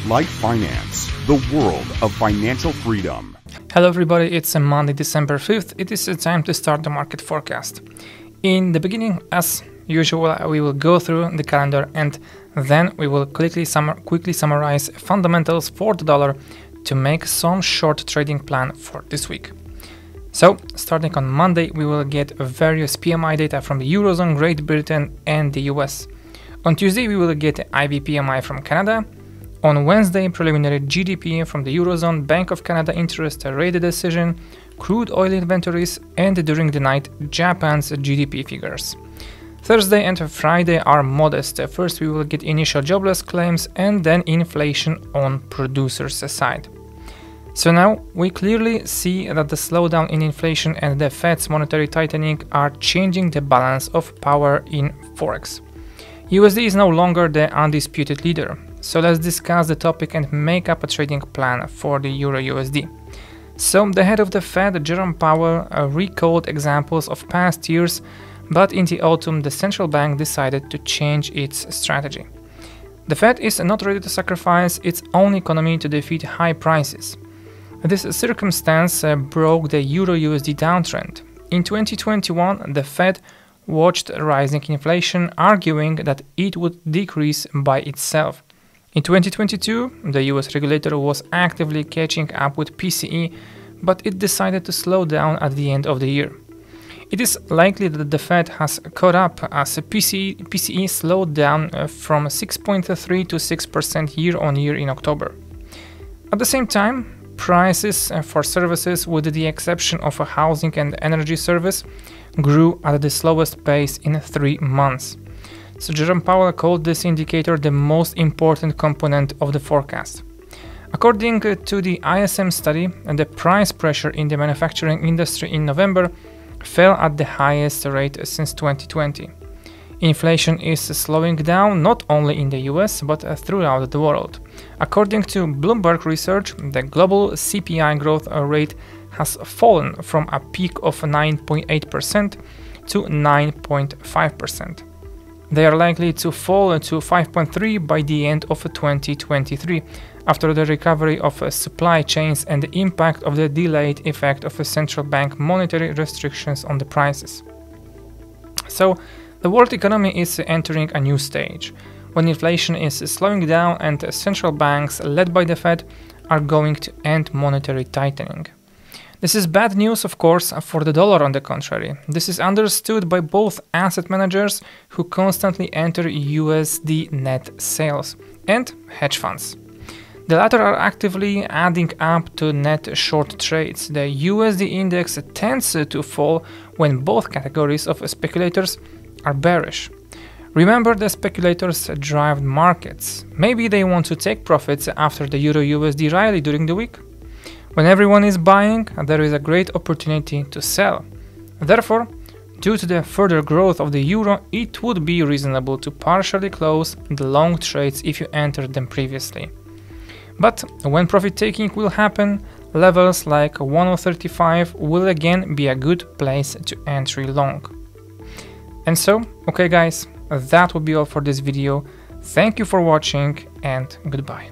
LiteFinance, the world of financial freedom. Hello everybody, it's Monday, December 5th. It is time to start the market forecast. In the beginning, as usual, we will go through the calendar and then we will quickly summarize fundamentals for the dollar to make some short trading plan for this week. So, starting on Monday, we will get various PMI data from the Eurozone, Great Britain and the US. On Tuesday, we will get IB PMI from Canada. On Wednesday, preliminary GDP from the Eurozone, Bank of Canada interest rate decision, crude oil inventories, and during the night, Japan's GDP figures. Thursday and Friday are modest. First, we will get initial jobless claims and then inflation on producers' side. So now we clearly see that the slowdown in inflation and the Fed's monetary tightening are changing the balance of power in Forex. USD is no longer the undisputed leader. So let's discuss the topic and make up a trading plan for the Euro-USD. So the head of the Fed, Jerome Powell, recalled examples of past years, but in the autumn the central bank decided to change its strategy. The Fed is not ready to sacrifice its own economy to defeat high prices. This circumstance broke the Euro-USD downtrend. In 2021, the Fed watched rising inflation, arguing that it would decrease by itself. In 2022, the US regulator was actively catching up with PCE, but it decided to slow down at the end of the year. It is likely that the Fed has caught up as PCE slowed down from 6.3 to 6% year-on-year in October. At the same time, prices for services, with the exception of a housing and energy service, grew at the slowest pace in 3 months. So Jerome Powell called this indicator the most important component of the forecast. According to the ISM study, the price pressure in the manufacturing industry in November fell at the highest rate since 2020. Inflation is slowing down not only in the US but throughout the world. According to Bloomberg research, the global CPI growth rate has fallen from a peak of 9.8% to 9.5%. They are likely to fall to 5.3 by the end of 2023, after the recovery of supply chains and the impact of the delayed effect of central bank monetary restrictions on the prices. So, the world economy is entering a new stage, when inflation is slowing down and central banks, led by the Fed, are going to end monetary tightening. This is bad news, of course, for the dollar. On the contrary. This is understood by both asset managers who constantly enter USD net sales and hedge funds. The latter are actively adding up to net short trades. The USD index tends to fall when both categories of speculators are bearish. Remember, the speculators drive markets. Maybe they want to take profits after the Euro-USD rally during the week. When everyone is buying, there is a great opportunity to sell. Therefore, due to the further growth of the euro, it would be reasonable to partially close the long trades if you entered them previously. But when profit taking will happen, levels like 1.35 will again be a good place to entry long. And so, okay guys, that would be all for this video. Thank you for watching and goodbye.